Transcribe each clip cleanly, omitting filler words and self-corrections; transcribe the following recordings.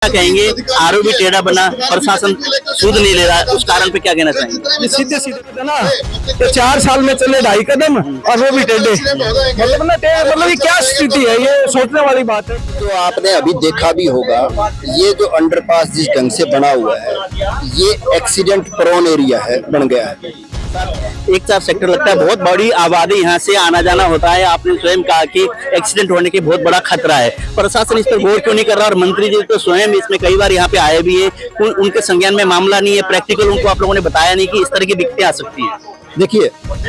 क्या कहेंगे? आरोपी टेढ़ा बना, प्रशासन सूद नहीं ले रहा है, उस कारण पे क्या कहना चाहेंगे? सीधे सीधे ना तो 4 साल में चले 2.5 कदम और वो भी टेढ़े। मतलब ना मतलब ये क्या स्थिति है, ये सोचने वाली बात है। तो आपने अभी देखा भी होगा, ये जो अंडरपास जिस ढंग से बना हुआ है, ये एक्सीडेंट प्रोन एरिया है, बन गया है। 1-4 सेक्टर लगता है, बहुत बड़ी आबादी यहाँ से आना जाना होता है। आपने स्वयं कहा कि एक्सीडेंट होने के बहुत बड़ा खतरा है, प्रशासन इस पर गौर क्यों नहीं कर रहा? और मंत्री जी तो स्वयं इसमें कई बार यहाँ पे आए भी है, उनके संज्ञान में मामला नहीं है, प्रैक्टिकल उनको आप लोगों ने बताया नहीं कि इस तरह की दिक्कतें आ सकती हैं। देखिए,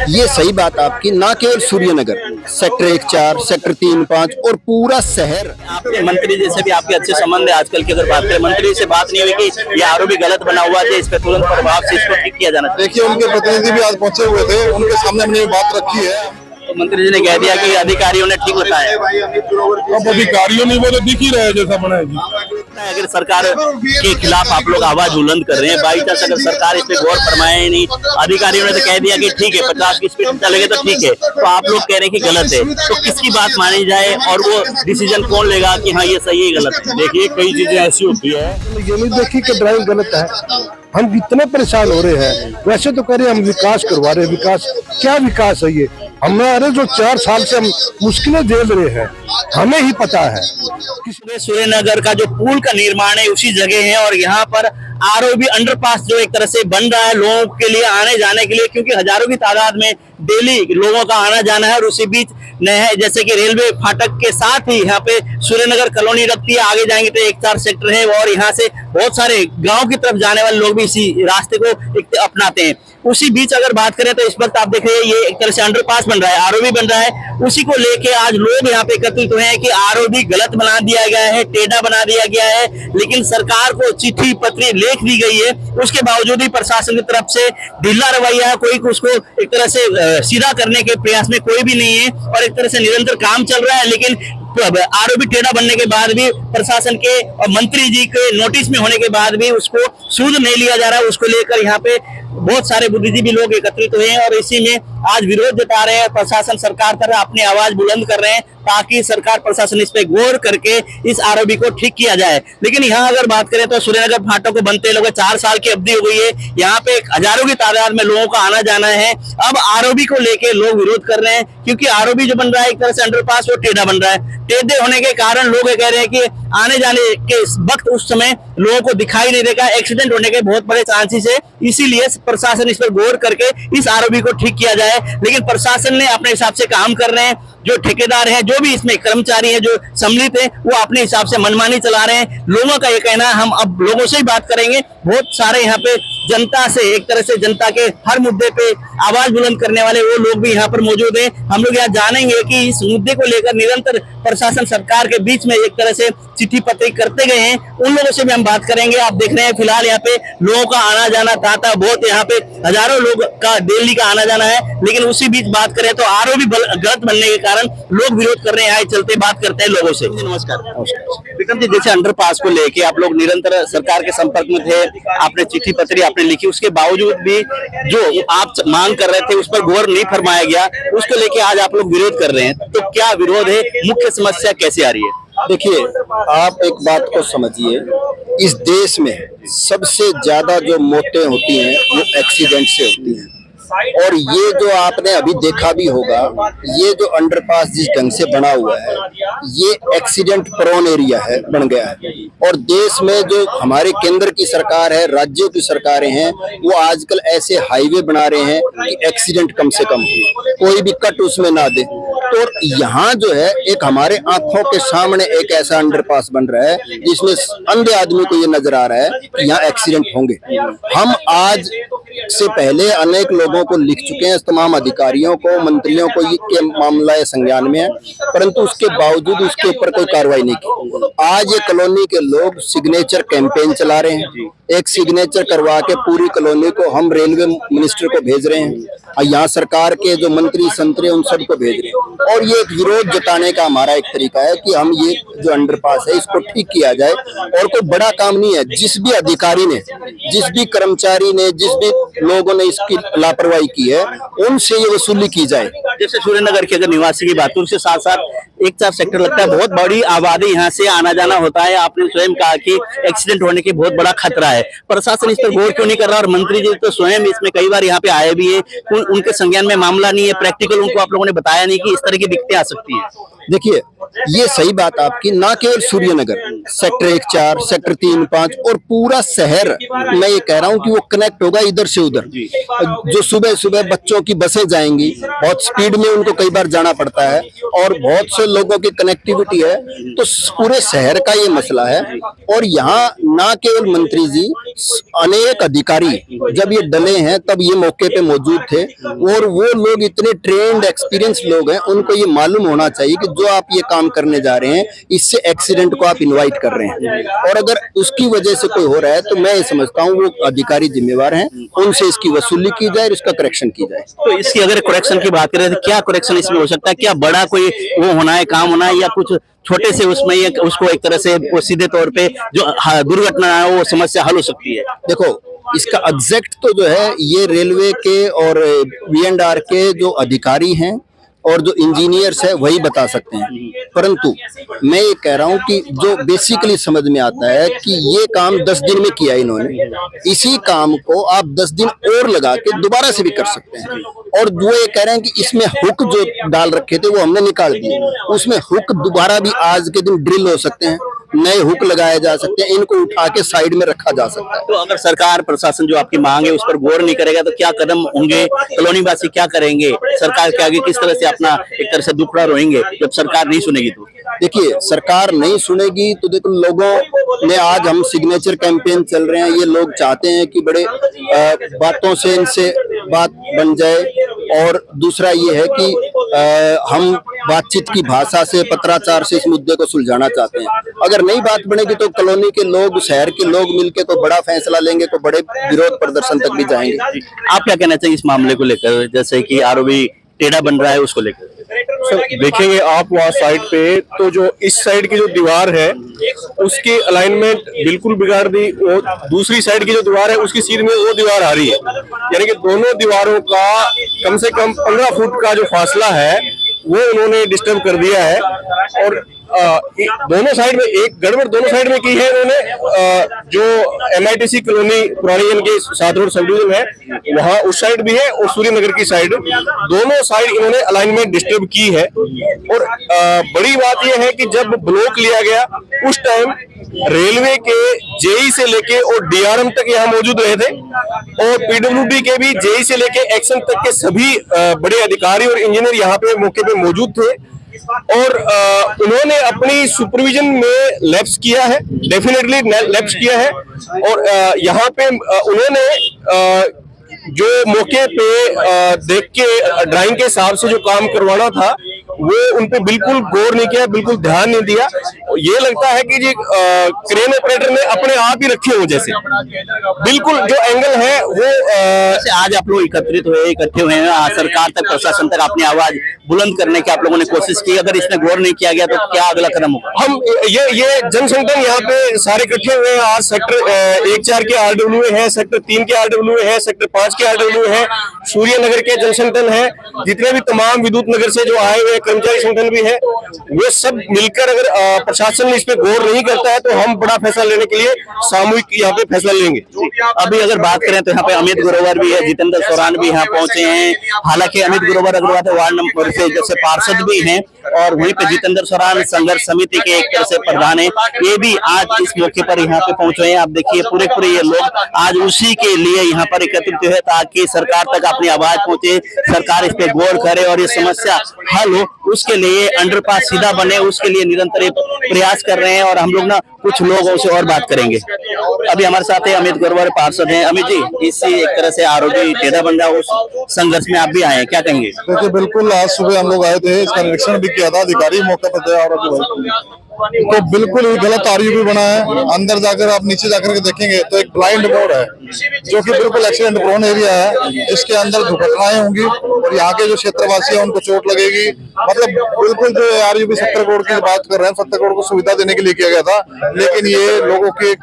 ये सही बात आपकी, ना केवल सूर्यनगर, सेक्टर 1-4, सेक्टर 3-5 और पूरा शहर। आपके मंत्री जी से भी आपके अच्छे संबंध है आजकल की, अगर बात करें मंत्री से बात नहीं हुई कि ये आरोपी गलत बना हुआ है, इस पर तुरंत प्रभाव से इसको ठीक किया जाना चाहिए? देखिए, उनके प्रतिनिधि भी आज पहुंचे हुए थे, उनके सामने हमने बात रखी है। तो मंत्री जी ने कह दिया कि अधिकारियों ने ठीक बताया। अब अधिकारियों ने वो तो दिख ही रहा है जैसा बना है। अगर सरकार के खिलाफ आप लोग आवाज बुलंद कर रहे हैं, बाई चांस अगर सरकार इस पे गौर फरमाए नहीं, अधिकारियों ने तो कह दिया कि ठीक है 50 की स्पीड चलेगा तो ठीक है, तो आप लोग कह रहे हैं कि गलत है, तो किसकी बात मानी जाए और वो डिसीजन कौन लेगा कि हाँ ये सही है गलत है? देखिए, कई चीजें ऐसी होती है, ये नहीं देखी कि ड्राइविंग गलत है। हम इतने परेशान हो रहे हैं, वैसे तो कह रहे हम विकास करवा रहे हैं। विकास क्या विकास है ये? हमारे जो 4 साल से हम मुश्किलें झेल रहे हैं, हमें ही पता है। सूर्यनगर का जो पुल का निर्माण है उसी जगह है, और यहाँ पर आरओबी अंडरपास जो एक तरह से बन रहा है लोगों के लिए आने जाने के लिए, क्योंकि हजारों की तादाद में डेली लोगों का आना जाना है। और उसी बीच नहर जैसे कि रेलवे फाटक के साथ ही यहाँ पे सूर्यनगर कॉलोनी लगती है, आगे जाएंगे तो 1-4 सेक्टर है, और यहाँ से बहुत सारे गांव की तरफ जाने वाले लोग भी इसी रास्ते को अपनाते हैं। उसी बीच अगर बात करें तो इस वक्त आप देख रहे हैं ये एक तरह से अंडरपास बन रहा है, आरओबी बन रहा है, उसी को लेके आज लोग यहाँ पे एकत्रित हुए हैं कि आरओबी गलत बना दिया गया है, टेढ़ा बना दिया गया है, लेकिन सरकार को चिट्ठी पत्री लेख दी गई है, उसके बावजूद भी प्रशासन की तरफ से ढीला रवैया है, कोई उसको एक तरह से सीधा करने के प्रयास में कोई भी नहीं है, और एक तरह से निरंतर काम चल रहा है। लेकिन आरोपी टेढ़ा बनने के बाद भी प्रशासन के और मंत्री जी के नोटिस में होने के बाद भी उसको सूद नहीं लिया जा रहा है, उसको लेकर यहाँ पे बहुत सारे बुद्धिजीवी लोग एकत्रित हुए हैं, और इसी में आज विरोध जता रहे हैं। प्रशासन सरकार तरह अपनी आवाज बुलंद कर रहे हैं ताकि सरकार प्रशासन इस पे गौर करके इस आरोपी को ठीक किया जाए। लेकिन यहाँ अगर बात करें तो सूर्यनगर फाटक को बनते लोग 4 साल की अवधि हो गई है, यहाँ पे हजारों की तादाद में लोगों का आना जाना है। अब आरोपी को लेके लोग विरोध कर रहे हैं, क्योंकि आरोपी जो बन रहा है एक तरह से अंडरपास वो टेढ़ा बन रहा है। टेढ़े होने के कारण लोग कह रहे हैं कि आने जाने के वक्त उस समय लोगों को दिखाई नहीं देगा, एक्सीडेंट होने के बहुत बड़े चांसेस है, इसीलिए प्रशासन इस पर गौर करके इस आरोपी को ठीक किया जाए। लेकिन प्रशासन ने अपने हिसाब से काम कर रहे हैं, जो ठेकेदार हैं, जो भी इसमें कर्मचारी हैं, जो सम्मिलित हैं, वो अपने हिसाब से मनमानी चला रहे हैं। लोगों का ये कहना है, हम अब लोगों से ही बात करेंगे, बहुत सारे यहाँ पे जनता से एक तरह से जनता के हर मुद्दे पे आवाज बुलंद करने वाले वो लोग भी यहाँ पर मौजूद हैं। हम लोग यहाँ जानेंगे कि इस मुद्दे को लेकर निरंतर प्रशासन सरकार के बीच में एक तरह से चिट्ठी पत्री करते गए हैं, उन लोगों से भी हम बात करेंगे। आप देख रहे हैं फिलहाल यहाँ पे लोगों का आना जाना ताता बहुत, यहाँ पे हजारों लोग का डेली का आना जाना है। लेकिन उसी बीच बात करें तो आरोपी गलत बनने के कारण लोग विरोध कर रहे हैं। आए चलते बात करते हैं लोगों से। नमस्कार विक्रम जी, जैसे अंडरपास को लेके आप लोग निरंतर सरकार के संपर्क में थे, आपने चिट्ठी पत्री आपने लिखी, उसके बावजूद भी जो आप मांग कर रहे थे उस पर गौर नहीं फरमाया गया, उसको लेके आज आप लोग विरोध कर रहे हैं, तो क्या विरोध है? मुख्य समस्या कैसे आ रही है? देखिए, आप एक बात को समझिए, इस देश में सबसे ज्यादा जो मौतें होती हैं वो एक्सीडेंट से होती हैं, और ये जो आपने अभी देखा भी होगा, ये जो अंडरपास जिस ढंग से बना हुआ है, ये एक्सीडेंट प्रोन एरिया है, बन गया है। और देश में जो हमारे केंद्र की सरकार है, राज्यों की सरकारें हैं, वो आजकल ऐसे हाईवे बना रहे हैं कि एक्सीडेंट कम से कम हो, कोई भी कट उसमें ना दे। तो यहाँ जो है एक हमारे आंखों के सामने एक ऐसा अंडरपास बन रहा है जिसमें अंधे आदमी को ये नजर आ रहा है कि यहाँ एक्सीडेंट होंगे। हम आज से पहले अनेक लोगों को लिख चुके हैं, तमाम अधिकारियों को, मंत्रियों को, ये मामला संज्ञान में है, परंतु उसके बावजूद उसके ऊपर कोई कार्रवाई नहीं की। आज ये कॉलोनी के लोग सिग्नेचर कैंपेन चला रहे हैं, एक सिग्नेचर करवा के पूरी कॉलोनी को हम रेलवे मिनिस्टर को भेज रहे हैं, और यहाँ सरकार के जो मंत्री संतरी उन सबको भेज रहे हैं। और ये एक विरोध जताने का हमारा एक तरीका है कि हम ये जो अंडरपास है इसको ठीक किया जाए, और कोई बड़ा काम नहीं है। जिस भी अधिकारी ने, जिस भी कर्मचारी ने, जिस भी लोगों ने इसकी लापरवाही की है उनसे ये वसूली की जाए। जैसे सूर्यनगर के अगर निवासी की बात करूं, उसके साथ साथ एक चार सेक्टर लगता है, बहुत बड़ी आबादी यहाँ से आना जाना होता है। आपने स्वयं कहा कि एक्सीडेंट होने की बहुत बड़ा खतरा है, प्रशासन इस पर गौर क्यों नहीं कर रहा? और मंत्री जी तो स्वयं इसमें कई बार यहाँ पे आए भी है, उनके संज्ञान में मामला नहीं है, प्रैक्टिकल उनको आप लोगों ने बताया नहीं कि इस तरह की दिक्कतें आ सकती है। देखिए, ये सही बात आपकी, ना केवल सूर्यनगर, सेक्टर 1-4, सेक्टर 3-5 और पूरा शहर, मैं ये कह रहा हूँ कि वो कनेक्ट होगा इधर से उधर। जो सुबह सुबह बच्चों की बसें जाएंगी, बहुत स्पीड में उनको कई बार जाना पड़ता है और बहुत से लोगों की कनेक्टिविटी है, तो पूरे शहर का ये मसला है। और यहाँ ना केवल मंत्री जी, अनेक अधिकारी जब ये डले हैं तब ये मौके पे मौजूद थे, और वो लोग इतने ट्रेंड एक्सपीरियंस लोग हैं, उनको ये मालूम होना चाहिए कि जो आप ये काम करने जा रहे हैं इससे एक्सीडेंट को आप इनवाइट कर रहे हैं, और अगर उसकी वजह से कोई हो रहा है तो मैं ये समझता हूँ वो अधिकारी जिम्मेवार हैं, उनसे इसकी वसूली की जाए और इसका करेक्शन की जाए। तो इसकी अगर करेक्शन की बात करें तो क्या करेक्शन इसमें हो सकता है? क्या बड़ा कोई वो होना है, काम होना है, या कुछ छोटे से उसमें ये उसको एक तरह से वो सीधे तौर पे जो दुर्घटना है वो समस्या हल हो सकती है? देखो, इसका एग्जैक्ट तो जो है ये रेलवे के और V&R के जो अधिकारी हैं और जो इंजीनियर्स है वही बता सकते हैं, परंतु मैं ये कह रहा हूँ कि जो बेसिकली समझ में आता है कि ये काम 10 दिन में किया इन्होंने, इसी काम को आप 10 दिन और लगा के दोबारा से भी कर सकते हैं। और वो ये कह रहे हैं कि इसमें हुक जो डाल रखे थे वो हमने निकाल दिए, उसमें हुक दोबारा भी आज के दिन ड्रिल हो सकते हैं, नए हुक लगाए जा सकते हैं, इनको उठा के साइड में रखा जा सकता है। तो अगर सरकार प्रशासन जो आपकी मांग है उस पर गौर नहीं करेगा तो क्या कदम होंगे? कॉलोनी वासी क्या करेंगे? सरकार के आगे किस तरह से अपना एक तरह से दुखड़ा रोएंगे जब सरकार नहीं सुनेगी? तो देखिए, सरकार नहीं सुनेगी तो देखो, लोगों ने आज हम सिग्नेचर कैंपेन चल रहे हैं, ये लोग चाहते हैं कि बड़े बातों से इनसे बात बन जाए, और दूसरा ये है कि हम बातचीत की भाषा से, पत्राचार से इस मुद्दे को सुलझाना चाहते हैं। अगर नहीं बात बनेगी तो कॉलोनी के लोग, शहर के लोग मिलकर को बड़ा फैसला लेंगे, को बड़े विरोध प्रदर्शन तक भी जाएंगे। आप क्या कहना चाहिए इस मामले को लेकर, जैसे कि आरओबी टेढ़ा बन रहा है उसको लेकर? देखेंगे आप वहाँ साइड पे, तो जो इस साइड की जो दीवार है उसकी अलाइनमेंट बिल्कुल बिगाड़ दी, और दूसरी साइड की जो दीवार है उसकी सीध में वो दीवार आ रही है, यानी कि दोनों दीवारों का कम से कम 15 फुट का जो फासला है वो उन्होंने डिस्टर्ब कर दिया है। और दोनों साइड में एक गड़बड़ दोनों साइड में की है इन्होंने। जो MITC कॉलोनी पुरानी इनके 7 रोड सब डिवीजन है वहाँ उस साइड भी है, और सूर्यनगर की साइड, दोनों साइड इन्होंने अलाइनमेंट डिस्टर्ब की है। और बड़ी बात यह है कि जब ब्लॉक लिया गया उस टाइम रेलवे के JE से लेके और DRM तक यहाँ मौजूद रहे थे, और PWD के भी JE से लेके एक्शन तक के सभी बड़े अधिकारी और इंजीनियर यहाँ पे मौके पे मौजूद थे, और उन्होंने अपनी सुपरविजन में लैप्स किया है, डेफिनेटली लैप्स किया है। और यहाँ पे उन्होंने जो मौके पे देख के ड्राइंग के हिसाब से जो काम करवाना था वो उन पे बिल्कुल गौर नहीं किया, बिल्कुल ध्यान नहीं दिया। ये लगता है कि जी क्रेन ऑपरेटर ने अपने आप ही रखे हो, जैसे बिल्कुल जो एंगल है वो आज आप लोग एकत्रित हुए, इकट्ठे हुए हैं, सरकार तक, प्रशासन तक अपनी आवाज बुलंद करने की आप लोगों ने कोशिश की, अगर इसमें गौर नहीं किया गया तो क्या अगला कदम होगा? हम ये जनसंगठन यहाँ पे सारे इकट्ठे हुए हैं। आज सेक्टर 1-4 के RWA है, सेक्टर 3 के RWA है, सेक्टर 5 के RWA है, सूर्यनगर के जनसंगठन है, जितने भी तमाम विद्युत नगर से जो आए हुए कर्मचारी संगठन भी है, वो सब मिलकर अगर प्रशासन इस पे गौर नहीं करता है तो हम बड़ा फैसला लेने के लिए सामूहिक यहाँ पे फैसला लेंगे। अभी अगर बात करें तो यहाँ पे अमित ग्रोवर भी है, जितेंद्र सोरान भी यहाँ पहुंचे हैं। हालांकि अमित ग्रोवर अग्रवाल वार्ड नंबर से जैसे पार्षद भी हैं, और वहीं पे जितेंद्र सोरान संघर्ष समिति के एक तरह से प्रधान है, ये भी आज इस मौके पर यहाँ पे पहुंचे हैं। आप देखिए पूरे ये लोग आज उसी के लिए यहाँ पर एकत्रित है ताकि सरकार तक अपनी आवाज पहुंचे, सरकार इस पे गौर करे और ये समस्या हल हो, उसके लिए अंडरपास सीधा बने, उसके लिए निरंतर प्रयास कर रहे हैं। और हम लोग ना कुछ लोगों से और बात करेंगे। अभी हमारे साथ है अमित ग्रोवर, पार्षद हैं। अमित जी, इसी एक तरह से आरओबी टेढ़ा बन रहा है, उस संघर्ष में आप भी आए हैं, क्या कहेंगे? देखिए, बिल्कुल आज सुबह हम लोग आए थे, इसका निरीक्षण भी किया था, अधिकारी मौके पर थे, और तो बिल्कुल ही गलत RUB बना है। अंदर जाकर आप नीचे जाकर के देखेंगे तो एक ब्लाइंड मोड़ है जो कि बिल्कुल एक्सीडेंट प्रोन एरिया है, इसके अंदर दुर्घटनाएं होंगी और यहाँ के जो क्षेत्रवासी है उनको चोट लगेगी। मतलब बिल्कुल जो RUB 70 करोड़ की बात कर रहे हैं, 70 करोड़ को सुविधा देने के लिए किया गया था, लेकिन ये लोगों के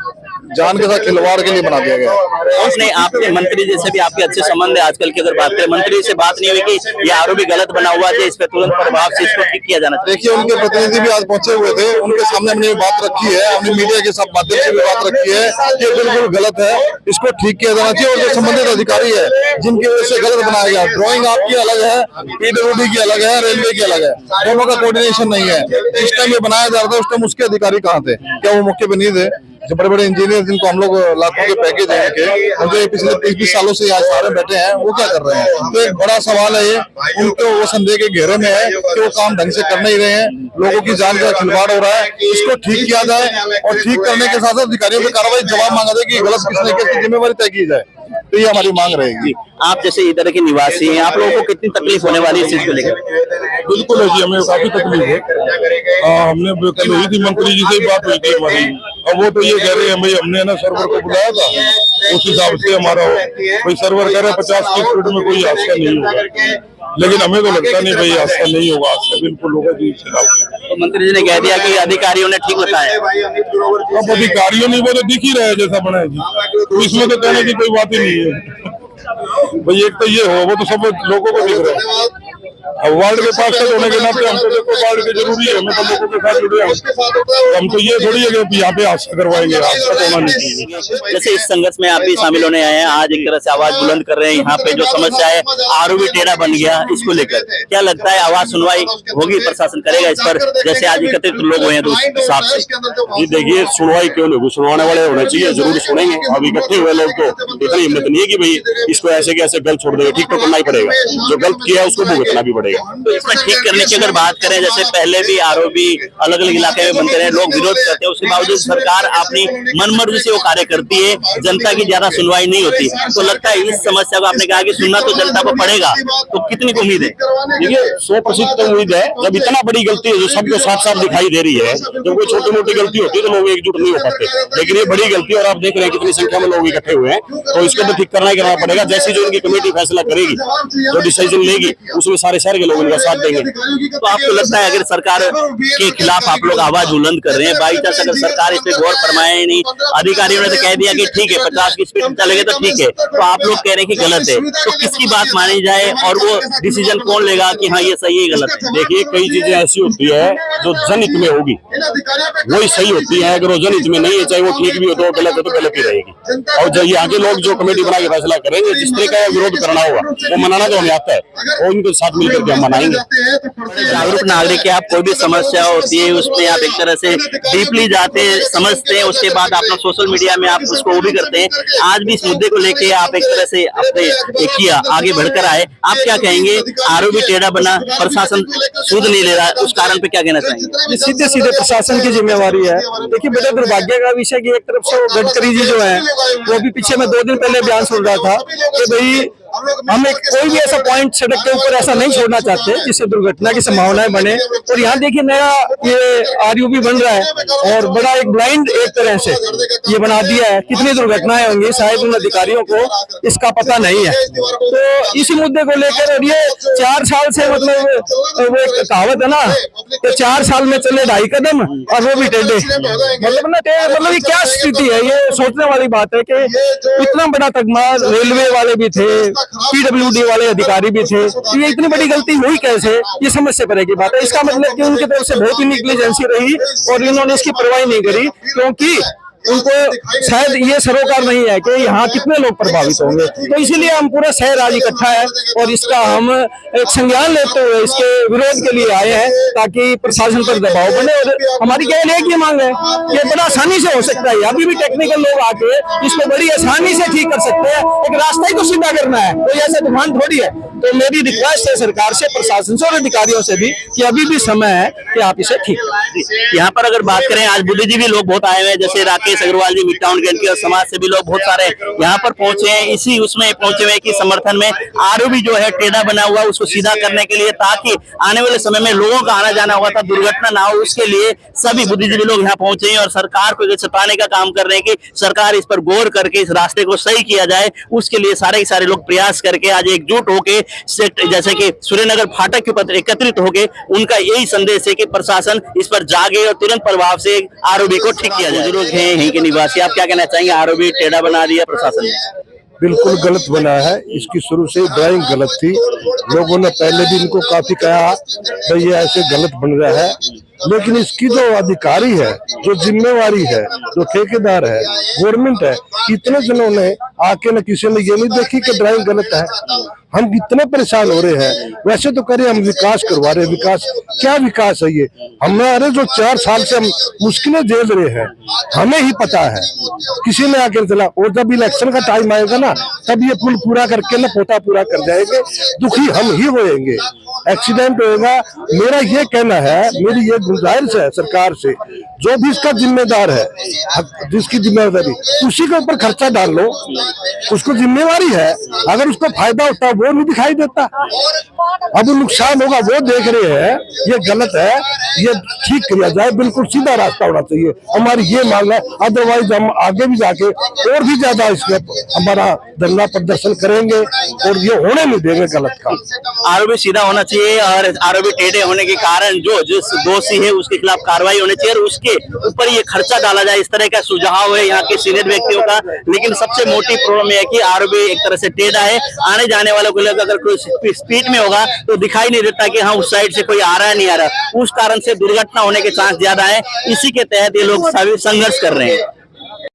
जान के साथ खिलवाड़ के लिए बना दिया गया है। उसने आपके मंत्री जैसे भी आपके अच्छे संबंध है आजकल की, अगर बात करें मंत्री से बात नहीं हुई कि ये आरोपी गलत बना हुआ है, इस पर तुरंत प्रभाव से इसको ठीक किया जाना चाहिए? देखिए, उनके प्रतिनिधि भी आज पहुंचे हुए थे, उनके सामने हमने ये बात रखी है, हमने मीडिया के साथ माध्यम से भी बात रखी है कि बिल्कुल गलत है, इसको ठीक किया जाना चाहिए। और जो संबंधित अधिकारी है जिनकी वजह से गलत बनाया गया, ड्राइंग आपकी अलग है, PWD की अलग है, रेलवे की अलग है, दोनों का कोऑर्डिनेशन नहीं है। जिस टाइम ये बनाया जा रहा था उस टाइम उसके अधिकारी कहाँ थे? क्या वो मौके पे नहीं थे? जो बड़े बड़े इंजीनियर जिनको हम लोग लाखों के पैकेज है उनके, और जो पिछले 20-20 सालों से आज सारे बैठे हैं, वो क्या कर रहे हैं? तो एक बड़ा सवाल है ये, उनको वो संदेह के घेरे में है कि वो काम ढंग से कर नहीं रहे हैं, लोगों की जान का खिलवाड़ हो रहा है। इसको ठीक किया जाए और ठीक करने के साथ साथ अधिकारियों की कार्रवाई जवाब मांगा जाए कि गलत किसने किया, इसकी जिम्मेवारी तय की जाए। तो ये हमारी मांग रहेगी। आप जैसे इधर के निवासी हैं, आप लोगों को कितनी तकलीफ होने वाली है इस चीज को लेकर? बिल्कुल है जी, हमें काफी तकलीफ है। हमने कल हुई थी मंत्री जी से बात हुई थी हमारी, अब वो तो ये कह रहे हैं भाई हमने ना सर्वर को बुलाया था, उस हिसाब से हमारा भाई सर्वर कह रहे 50 की स्पीड में कोई हादसा नहीं होगा, लेकिन हमें तो लगता नहीं भाई हादसा नहीं होगा, हादसा बिल्कुल होगा जी। तो मंत्री जी ने कह दिया कि अधिकारियों ने ठीक बताया। अब अधिकारियों ने वो तो दिख ही रहा है जैसा बना है जी, तो इसमें तो कहने की कोई बात ही नहीं है भाई। एक तो ये हो, वो तो सब लोगों को दिख रहा है। अब वार्ड के पास होने के नाते हम तो देखो वार्ड के जरूरी है, हमें तो लोगों के साथ जुड़े हैं, हम तो ये थोड़ी है कि यहाँ पे हादसा करवाएंगे, हादसा तो होना नहीं चाहिए। जैसे इस संघर्ष में आप भी शामिल होने आए हैं, आज एक तरह से आवाज बुलंद कर रहे हैं, यहाँ पे जो समस्या है आरोपी टेढ़ा बन गया, इसको लेकर क्या लगता है आवाज सुनवाई होगी, प्रशासन करेगा इस पर? जैसे आज एकत्रित लोग हुए हैं तो उस हिसाब से जी देखिए, सुनवाई क्यों नहीं, सुनवाने वाले होने चाहिए, जरूर सुनेंगे। अब इकट्ठे हुए लोग तो इतनी हिम्मत नहीं है कि भाई इसको ऐसे के ऐसे गलत छोड़ देंगे, ठीक तो करना ही पड़ेगा, जो गलत किया है उसको भुगतना भी पड़ेगा। तो इसमें ठीक करने की अगर बात करें, जैसे पहले भी आरोपी अलग अलग इलाके में बनते रहे, लोग विरोध करते हैं, उसके बावजूद सरकार अपनी मनमर्जी से वो कार्य करती है, जनता की ज्यादा सुनवाई नहीं होती। तो लगता है इस समस्या को आपने कहा कि सुनना तो जनता को पड़ेगा, तो कितनी उम्मीद है? देखिए 100% तो उम्मीद है। जब इतना बड़ी गलती है जो सबको साफ साफ दिखाई दे रही है, जब कोई छोटी मोटी गलती होती है तो लोग एकजुट नहीं हो पाते, लेकिन ये बड़ी गलती है और आप देख रहे हैं कितनी संख्या में लोग इकट्ठे हुए हैं, तो इसको तो ठीक करना ही करना पड़ेगा। जैसी जो इनकी कमेटी फैसला करेगी, जो डिसीजन लेगी, उसमें सारे शहर के लोग इनका साथ देंगे। तो आपको लगता है अगर सरकार के खिलाफ आप लोग आवाज बुलंद कर रहे हैं, बाई चांस अगर सरकार इस पे गौर फरमाए नहीं, अधिकारियों ने तो कह दिया कि ठीक है 50 की स्पीड चलेगा तो ठीक है, तो आप लोग कह रहे हैं कि गलत है, तो किसकी बात मानी जाए और वो डिसीजन कौन लेगा कि हाँ ये सही है गलत है? देखिए, कई चीजें ऐसी होती है जो जनहित में होगी वही सही होती है, अगर वो जनहित में नहीं है, चाहे वो ठीक भी हो तो गलत है तो गलत ही रहेगी। और जब यहाँ के लोग जो कमेटी बना के फैसला करेंगे, जिस तरह का विरोध करना होगा वो मनाना तो हमें आता है, और उनके साथ मिलकर के हम मनाएंगे। जागरूक नागरिक है, आप कोई भी समस्या होती है उसमें आप एक तरह से डीपली जाते हैं, समझते हैं, उसके बाद आप लोग सोशल मीडिया में आप उसको वो भी करते हैं। आज भी इस मुद्दे को लेके आप एक तरह से अपने किया आगे बढ़कर आए, आप क्या कहेंगे? आरोपी टेढ़ा बना, प्रशासन सूद नहीं ले रहा, उस कारण पे क्या कहना चाहेंगे? सीधे सीधे प्रशासन की जिम्मेवारी है। देखिए, बड़े दुर्भाग्य का विषय कि एक तरफ से गडकरी जी जो है, वो भी पीछे में 2 दिन पहले बयान सुन रहा था कि भाई हम एक कोई भी ऐसा पॉइंट सड़क के ऊपर ऐसा नहीं छोड़ना चाहते जिससे दुर्घटना की संभावनाएं बने। और यहाँ देखिए नया ये RUB बन रहा है और बड़ा एक ब्लाइंड एक तरह से ये बना दिया है, कितनी दुर्घटनाएं होंगी शायद उन अधिकारियों को इसका पता नहीं है। तो इसी मुद्दे को लेकर, और ये 4 साल से मतलब वो एक कहावत है ना कि 4 साल में चले 2.5 कदम और वो भी टेढ़े, मतलब ये क्या स्थिति है? ये सोचने वाली बात है कि इतना बड़ा तगमा, रेलवे वाले भी थे, PWD वाले अधिकारी भी थे, तो ये इतनी बड़ी गलती हुई कैसे? ये समझ से परे की बात है। इसका मतलब कि उनकी तरफ से बहुत ही निग्लिजेंसी रही और इन्होंने इसकी परवाह नहीं करी, क्योंकि उनको शायद ये सरोकार नहीं है कि यहाँ कितने लोग प्रभावित होंगे। तो इसीलिए हम पूरा शहर आज इकट्ठा है और इसका हम एक संज्ञान लेते हुए इसके विरोध के लिए आए हैं, ताकि प्रशासन पर दबाव बने। और हमारी केवल एक ही मांग है कि बड़ा आसानी से हो सकता है, अभी भी टेक्निकल लोग आके इसको बड़ी आसानी से ठीक कर सकते हैं, एक रास्ता ही तो सीधा करना है, तो ऐसा तूफान थोड़ी है। तो मेरी रिक्वेस्ट है सरकार से, प्रशासन से और अधिकारियों से भी कि अभी भी समय है कि आप इसे ठीक करें। यहाँ पर अगर बात करें, आज बुद्धिजीवी लोग बहुत आए हुए हैं, जैसे राकेश अग्रवाल जी मिड टाउन के, और समाज से भी लोग बहुत सारे यहाँ पर पहुंचे हैं, इसी उसमें पहुंचे हुए कि समर्थन में आरोपी जो है टेढ़ा बना हुआ उसको सीधा करने के लिए, ताकि आने वाले समय में लोगों का आना जाना हुआ था दुर्घटना ना हो, उसके लिए सभी बुद्धिजीवी लोग यहाँ पहुंचे हैं और सरकार को सताने का काम कर रहे हैं कि सरकार इस पर गौर करके इस रास्ते को सही किया जाए। उसके लिए सारे के सारे लोग प्रयास करके आज एकजुट होके, जैसे कि सूर्यनगर फाटक के ऊपर एकत्रित होके, उनका यही संदेश है कि प्रशासन इस पर जागे और तुरंत प्रभाव से आरोपी को ठीक किया जाए। बुजुर्ग हैं यहीं के निवासी, आप क्या कहना चाहेंगे? आरओबी टेढ़ा बना दिया प्रशासन ने। बिल्कुल गलत बना है। इसकी शुरू से ड्राइंग गलत थी। लोगों ने पहले भी इनको काफी कहा भाई ये ऐसे गलत बन रहा है, लेकिन इसकी जो अधिकारी है, जो जिम्मेवारी है, जो ठेकेदार है, गवर्नमेंट है, इतने जनों ने आके न किसी ने ये नहीं देखी कि ड्राइंग गलत है। हम इतने परेशान हो रहे हैं। वैसे तो कह रहे हम विकास करवा रहे हैं, विकास क्या विकास है ये? हमारे जो 4 साल से हम मुश्किलें झेल रहे हैं, हमें ही पता है, किसी ने आके चला। और जब इलेक्शन का टाइम आएगा ना, तब ये पुल पूरा करके ना पोता पूरा कर जाएंगे, दुखी हम ही होएंगे। एक्सीडेंट होएगा। मेरा ये कहना है, मेरी ये गुजारिश है सरकार से, जो भी इसका जिम्मेदार है, जिसकी जिम्मेदारी, उसी के ऊपर खर्चा डाल लो, उसको जिम्मेवारी है। अगर उसको फायदा होता है वो नहीं दिखाई देता, अब नुकसान होगा वो देख रहे हैं। ये गलत है, ये ठीक किया जाए, बिल्कुल सीधा रास्ता होना चाहिए। हमारी ये मांग है, अदरवाइज हम आगे भी जाके और भी ज्यादा इसमें हमारा धरना प्रदर्शन करेंगे और ये होने नहीं देंगे गलत काम। आरओबी सीधा होना चाहिए और आरओबी टेढ़े होने के कारण जो जिस दोषी है उसके खिलाफ कार्रवाई होनी चाहिए और उसके ऊपर ये खर्चा डाला जाए। इस तरह का सुझाव है यहाँ के सीनियर व्यक्तियों का। लेकिन सबसे मोटी प्रॉब्लम है कि आरओबी एक तरह से टेढ़ा है। आने जाने वालों को लेकर अगर कोई स्पीड में होगा तो दिखाई नहीं देता कि हाँ उस साइड से कोई आ रहा है नहीं आ रहा, उस कारण से दुर्घटना होने के चांस ज्यादा है। इसी के तहत ये लोग सभी संघर्ष कर रहे हैं।